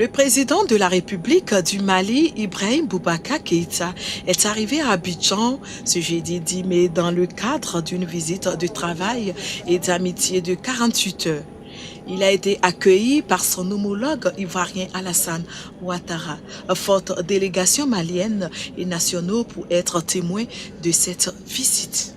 Le président de la République du Mali, Ibrahim Boubacar Keïta, est arrivé à Abidjan ce jeudi 10 mai dans le cadre d'une visite de travail et d'amitié de 48 heures. Il a été accueilli par son homologue ivoirien Alassane Ouattara, forte délégation malienne et nationaux pour être témoin de cette visite.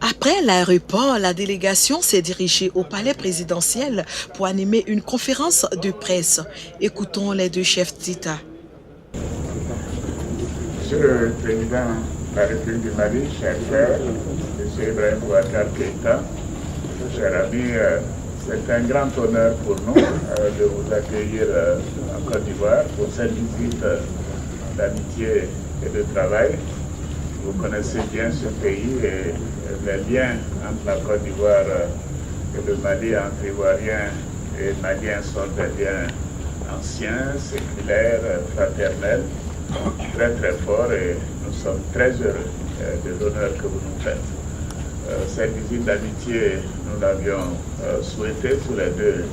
Après l'aéroport, la délégation s'est dirigée au palais présidentiel pour animer une conférence de presse. Écoutons les deux chefs d'État. Monsieur le Président de la République du Mali, cher frère, Monsieur Ibrahim Boubacar Keïta, cher ami, c'est un grand honneur pour nous de vous accueillir en Côte d'Ivoire pour cette visite d'amitié et de travail. Vous connaissez bien ce pays et les liens entre la Côte d'Ivoire et le Mali, entre Ivoiriens et Maliens, sont des liens anciens, séculaires, fraternels, très très forts, et nous sommes très heureux de l'honneur que vous nous faites. Cette visite d'amitié, nous l'avions souhaitée tous les deux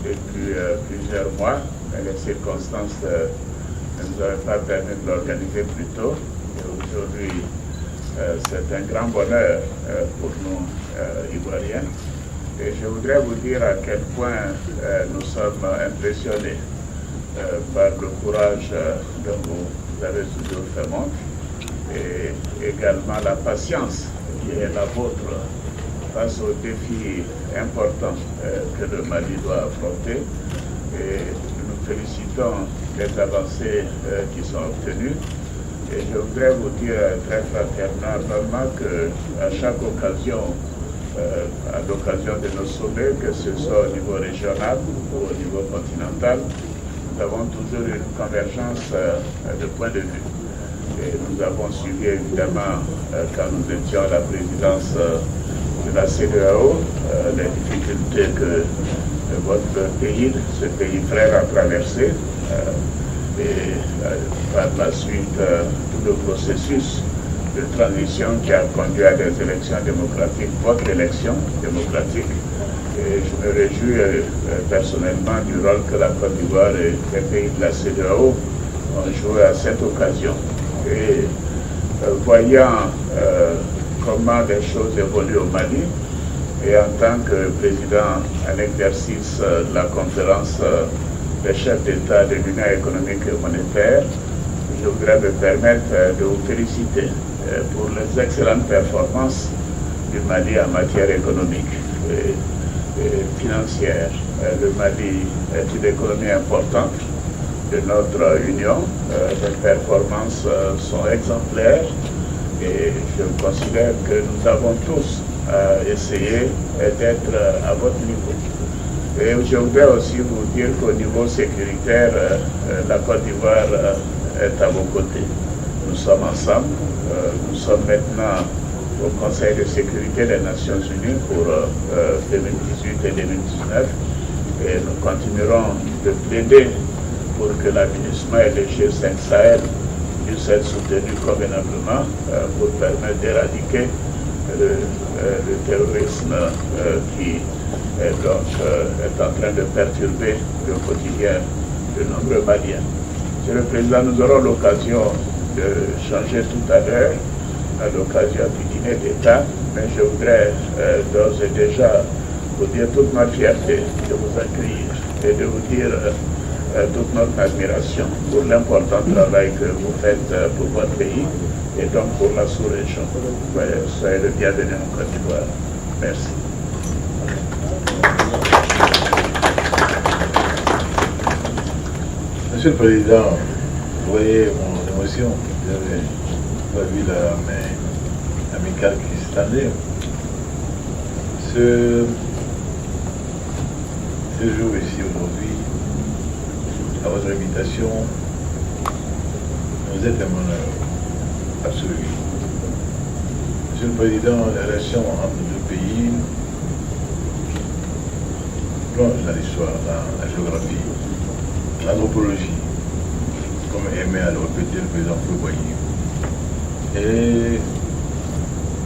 depuis plusieurs mois, mais les circonstances ne nous avaient pas permis de l'organiser plus tôt. Aujourd'hui, c'est un grand bonheur pour nous, Ivoiriens. Et je voudrais vous dire à quel point nous sommes impressionnés par le courage dont vous avez toujours fait montre et également la patience qui est la vôtre face aux défis importants que le Mali doit affronter. Et nous félicitons les avancées qui sont obtenues. Et je voudrais vous dire très fraternellement qu'à chaque occasion, à l'occasion de nos sommets, que ce soit au niveau régional ou au niveau continental, nous avons toujours une convergence de points de vue. Et nous avons suivi évidemment, quand nous étions à la présidence de la CEDEAO, les difficultés que votre pays, ce pays frère, a traversées. Et par la suite, tout le processus de transition qui a conduit à des élections démocratiques, votre élection démocratique. Et je me réjouis personnellement du rôle que la Côte d'Ivoire et les pays de la CEDEAO ont joué à cette occasion. Et voyant comment les choses évoluent au Mali, et en tant que président en exercice de la conférence des chefs d'État de l'Union économique et monétaire, je voudrais me permettre de vous féliciter pour les excellentes performances du Mali en matière économique et financière. Le Mali est une économie importante de notre Union. Les performances sont exemplaires et je considère que nous avons tous essayé d'être à votre niveau. Et je voudrais aussi vous dire qu'au niveau sécuritaire, la Côte d'Ivoire est à vos côtés. Nous sommes ensemble. Nous sommes maintenant au Conseil de sécurité des Nations Unies pour 2018 et 2019. Et nous continuerons de plaider pour que l'aménagement et le G5 Sahel puissent être soutenus convenablement pour permettre d'éradiquer le terrorisme qui est en train de perturber le quotidien de nombreux Maliens. Monsieur le Président, nous aurons l'occasion de changer tout à l'heure à l'occasion du dîner d'État, mais je voudrais d'ores et déjà vous dire toute ma fierté de vous accueillir et de vous dire toute notre admiration pour l'important travail que vous faites pour votre pays et donc pour la sous-région. Soyez le bienvenu en Côte d'Ivoire. Merci. Monsieur le Président, vous voyez mon émotion. Vous avez pas vu la main amicale qui s'est tendue. Ce jour ici aujourd'hui, à votre invitation, nous est un honneur absolu. Monsieur le Président, la relation entre deux pays plonge dans l'histoire, dans la géographie, l'anthropologie, comme aimait à le répéter le président Fouboigny. Et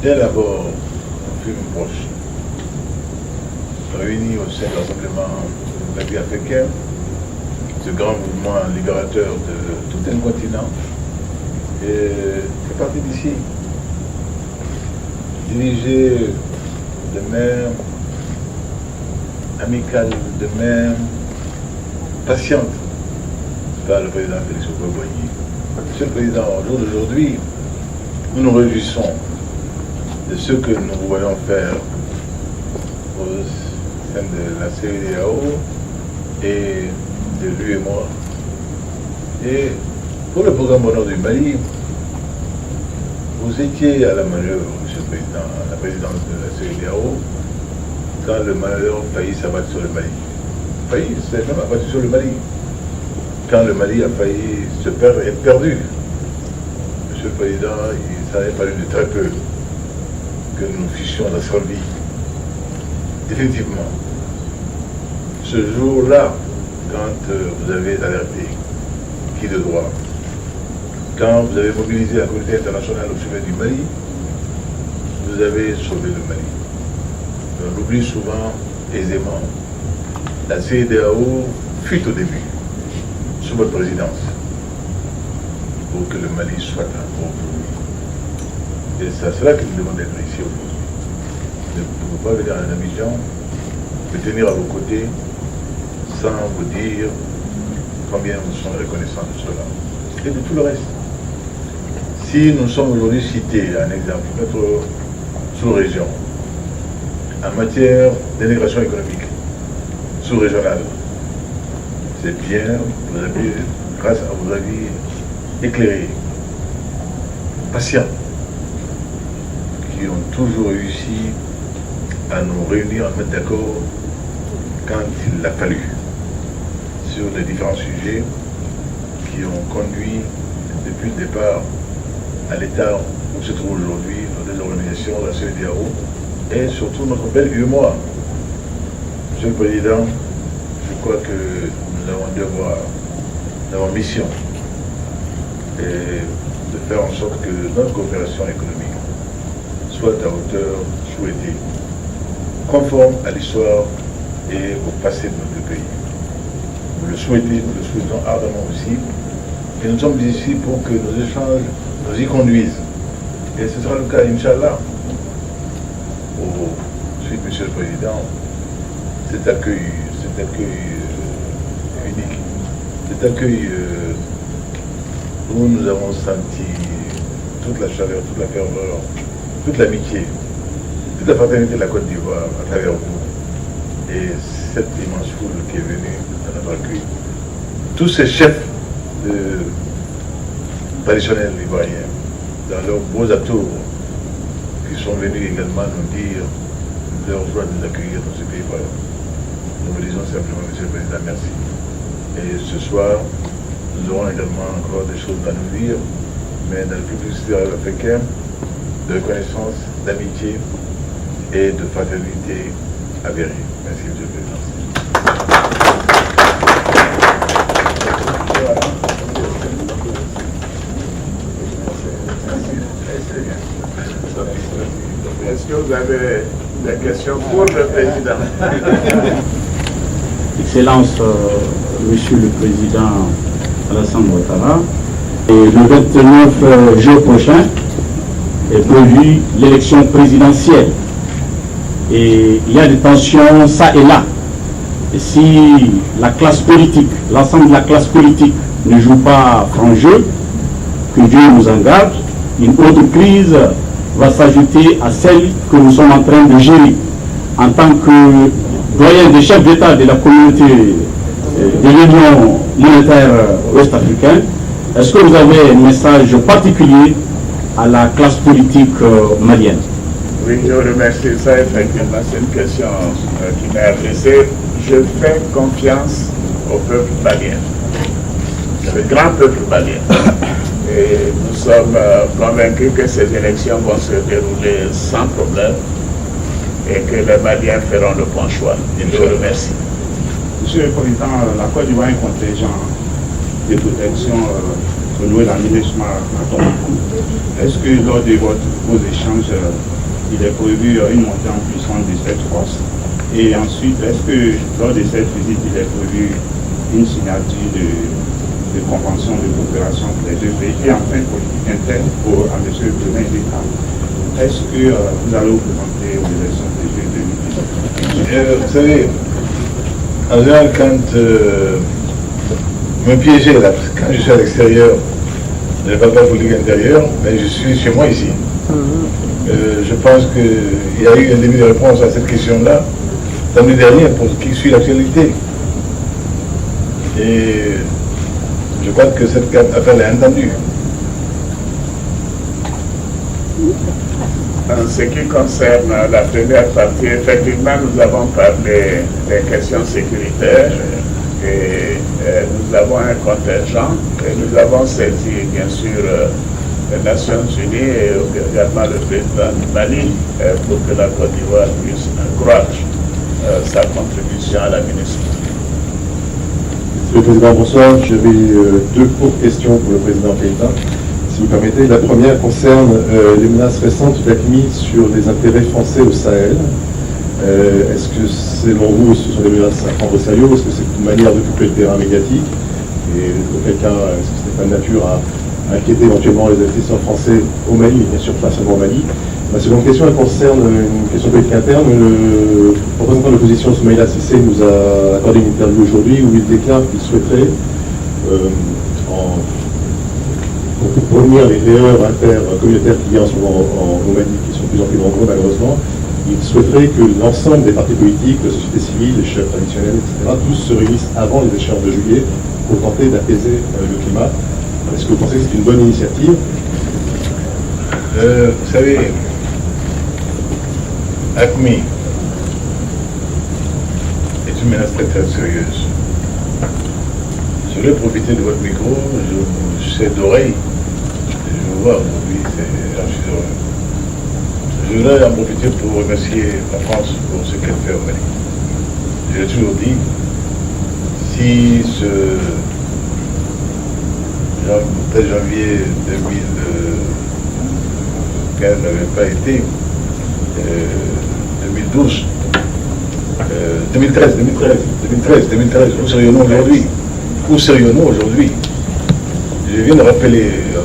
dès d'abord, on fut proche, réunis au sein de l'Assemblement de la vie africaine, ce grand mouvement libérateur de tout un continent, et c'est parti d'ici, dirigé de même, amical de même, patiente par le président Félix Houphouët-Boigny. Monsieur le Président, au jour d'aujourd'hui, nous nous réjouissons de ce que nous voyons faire au sein de la CEDEAO et de l'UEMOA. Et pour le programme Bonheur du Mali, vous étiez à la manœuvre, Monsieur le Président, à la présidence de la CEDEAO, quand le malheur faillit s'abattre sur le Mali. Failli, c'est même abattu sur le Mali. Quand le Mali a failli se perdre et être perdu. Monsieur le Président, il s'en est fallu de très peu que nous fissions la survie. Définitivement. Ce jour-là, quand vous avez alerté qui de droit, quand vous avez mobilisé la communauté internationale au chevet du Mali, vous avez sauvé le Mali. On l'oublie souvent aisément. La CEDEAO fut au début, sous votre présidence, pour que le Mali soit un gros pays. Et c'est à cela que nous devons être ici aujourd'hui. Ne pouvons pas venir à Abidjan, me tenir à vos côtés, sans vous dire combien nous sommes reconnaissants de cela. Et de tout le reste. Si nous sommes aujourd'hui cités, un exemple, notre sous-région, en matière d'intégration économique sous-régionale, c'est bien, vous avez, grâce à vos avis éclairés, patients, qui ont toujours réussi à nous réunir, à nous mettre d'accord quand il l'a fallu, sur les différents sujets qui ont conduit depuis le départ à l'état où se trouve aujourd'hui notre organisation, la CEDEAO, et surtout notre belle UEMOA. Monsieur le Président, je crois que nous avons un devoir, nous avons mission, et de faire en sorte que notre coopération économique soit à hauteur souhaitée, conforme à l'histoire et au passé de notre pays. Vous le souhaitez, nous le souhaitons ardemment aussi, et nous sommes ici pour que nos échanges nous y conduisent. Et ce sera le cas, Inch'Allah. Ensuite, Monsieur le Président, cet accueil unique, cet accueil où nous avons senti toute la chaleur, toute la ferveur, toute l'amitié, toute la fraternité de la Côte d'Ivoire à travers vous, et cette immense foule qui est venue à notre accueil. Tous ces chefs traditionnels ivoiriens, dans leurs beaux atours, qui sont venus également nous dire leur joie de nous accueillir dans ce pays. Voilà. Nous vous disons simplement, Monsieur le Président, merci. Et ce soir, nous aurons également encore des choses à nous dire, mais dans le public africain, de reconnaissance, d'amitié et de fraternité avérée. Merci, Monsieur le Président. Est-ce que vous avez des questions pour le Président? Excellence, Monsieur le Président Alassane Ouattara, et le 29 juin prochain est prévue l'élection présidentielle. Et il y a des tensions ça et là. Et si la classe politique, l'ensemble de la classe politique ne joue pas franc jeu, que Dieu nous en garde, une autre crise va s'ajouter à celle que nous sommes en train de gérer. En tant que doyen des chefs d'État de la communauté de l'Union monétaire ouest-africaine, est-ce que vous avez un message particulier à la classe politique malienne? Oui, je vous remercie. Ça, effectivement, c'est une question qui m'est adressée. Je fais confiance au peuple malien, le grand peuple malien. Et nous sommes convaincus que ces élections vont se dérouler sans problème et que les Maliens feront le bon choix. Je vous remercie. Monsieur le Président, la Côte d'Ivoire a un contingent de protection au niveau de la MINUSMA à Tombouctou. Est-ce que lors de vos échanges, il est prévu une montée en puissance de cette force? Et ensuite, est-ce que lors de cette visite, il est prévu une signature de convention de coopération pour les deux pays et enfin politique interne à M. le Président d'État? Est-ce que vous allez vous présenter aux élections de juillet 2018? Vous savez, en général, quand me piéger là, quand je suis à l'extérieur, je ne parle pas politique intérieure, mais je suis chez moi ici. Je pense qu'il y a eu un début de réponse à cette question-là l'année dernière pour qui suit l'actualité. Et je crois que cette affaire est entendue. En ce qui concerne la première partie, effectivement, nous avons parlé des questions sécuritaires et nous avons un contingent et nous avons saisi, bien sûr, les Nations Unies et également le président du Mali pour que la Côte d'Ivoire puisse accroître sa contribution à la MINUSMA. Monsieur le Président, bonsoir. J'avais deux courtes questions pour le Président Keïta, si vous permettez. La première concerne les menaces récentes d'AQMI sur les intérêts français au Sahel. Est-ce que, selon vous, ce sont des menaces à prendre au sérieux? Est-ce que c'est une manière d'occuper le terrain médiatique? Et auquel cas, est-ce que ce n'est pas de nature à inquiéter éventuellement les investisseurs français au Mali, mais bien sûr pas seulement au Mali? Ma seconde question, elle concerne une question politique interne. Le représentant de l'opposition, Soumaïla Cissé, nous a accordé une interview aujourd'hui où il déclare qu'il souhaiterait, pour prévenir les erreurs intercommunautaires qu'il y a en ce moment au Mali, qui sont de plus en plus nombreux malheureusement, il souhaiterait que l'ensemble des partis politiques, la société civile, les chefs traditionnels, etc., tous se réunissent avant les échéances de juillet pour tenter d'apaiser le climat. Est-ce que vous pensez que c'est une bonne initiative? Vous savez, AQMI est une menace très très sérieuse. Je voulais profiter de votre micro, je sais d'oreille, je vous vois aujourd'hui, j'en suis heureux. Je voudrais en profiter pour remercier la France pour ce qu'elle fait au Mali. J'ai toujours dit, si ce 13 janvier 2015 n'avait pas été, 2013, où serions-nous aujourd'hui? Où serions-nous aujourd'hui? Je viens de rappeler, au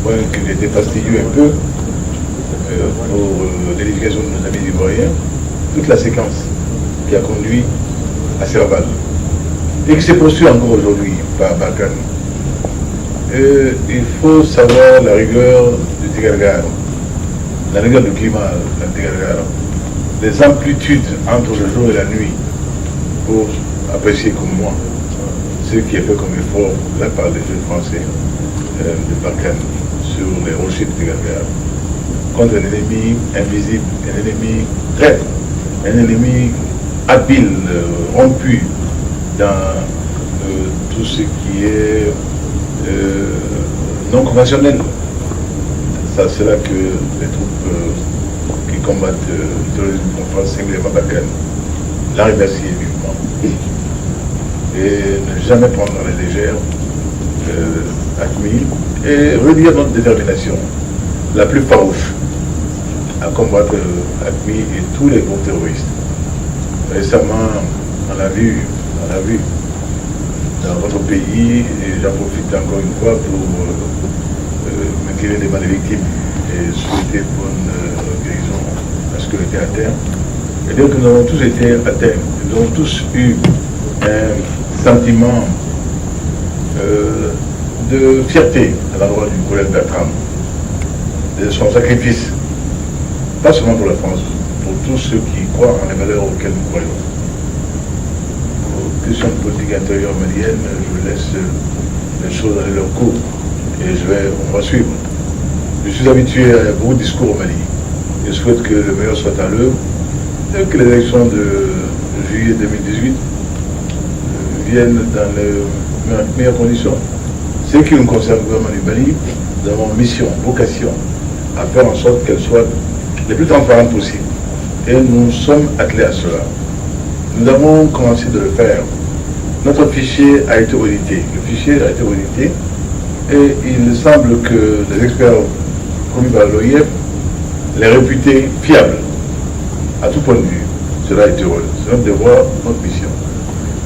point qu'il était fastidieux un peu, pour l'éducation de nos amis ivoiriens, toute la séquence qui a conduit à Serval et qui se poursuit encore aujourd'hui par Barkhane. Il faut savoir la rigueur du Tigalgar, la rigueur du climat du Tigalgar, les amplitudes entre le jour et la nuit pour apprécier comme moi ce qui est fait comme effort là par les jeunes français de Barkhane sur les rochers du Tigalgar, contre un ennemi invisible, un ennemi traître, un ennemi habile, rompu dans tout ce qui est non conventionnel. C'est là que les troupes qui combattent le terrorisme comprennent singulièrement Barkhane, la remercier vivement et ne jamais prendre à la légère AQMI et redire notre détermination la plus farouche à combattre AQMI et tous les groupes terroristes. Récemment, on a vu dans votre pays, et j'en profite encore une fois pour m'inquiéter des mal victimes et souhaiter bonne guérison à ce que était à terre. Et donc nous avons tous été atteints, nous avons tous eu un sentiment de fierté à l'endroit du collègue Bertrand, de son sacrifice, pas seulement pour la France, pour tous ceux qui croient en les valeurs auxquelles nous croyons. Aux questions de politique intérieure malienne, je laisse les choses aller leur cours et on va suivre. Je suis habitué à beaucoup de discours au Mali. Je souhaite que le meilleur soit à l'œuvre et que les élections de juillet 2018 viennent dans les meilleures conditions. ce qui nous concerne, le gouvernement du Mali, nous avons mission, vocation à faire en sorte qu'elle soit le plus transparente possible. Et nous sommes attelés à cela. Nous avons commencé de le faire. Notre fichier a été audité. Le fichier a été audité et il semble que les experts commis par l'OIF les réputés fiables à tout point de vue. Cela est heureux. C'est notre devoir, notre mission.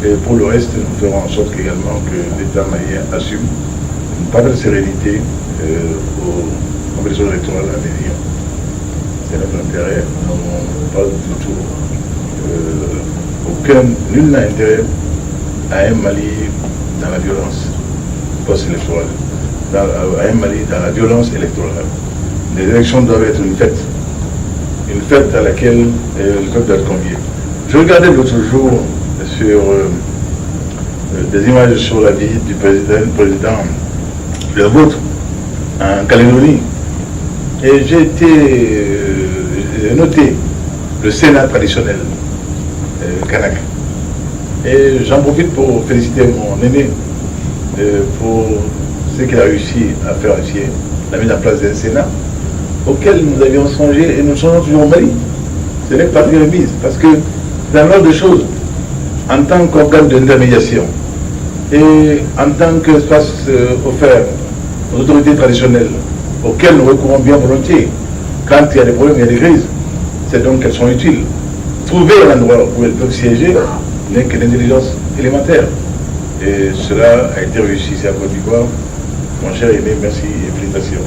Et pour le reste, nous ferons en sorte également que l'État malien assume une parfaite sérénité aux compétitions électorales à venir. C'est notre intérêt. Nous n'avons pas du tout. Nul n'a intérêt à un Mali dans la violence post-électorale, à un Mali dans la violence électorale. Les élections doivent être une fête à laquelle le peuple doit être convié. Je regardais l'autre jour sur des images sur la visite du président, le vôtre, en Calédonie, et j'ai noté le Sénat traditionnel kanak. Et j'en profite pour féliciter mon aîné pour ce qu'il a réussi à faire ici, la mise en place d'un Sénat auquel nous avions songé et nous songeons toujours au Mali. Ce n'est pas une remise, parce que dans l'ordre des choses, en tant qu'organe d'intermédiation et en tant qu'espace offert aux autorités traditionnelles auxquelles nous recourons bien volontiers, quand il y a des problèmes, il y a des crises, c'est donc qu'elles sont utiles. Trouver un endroit où elles peuvent siéger n'est que l'intelligence élémentaire. Et cela a été réussi ici à Côte d'Ivoire. Mon cher aîné, merci et félicitations.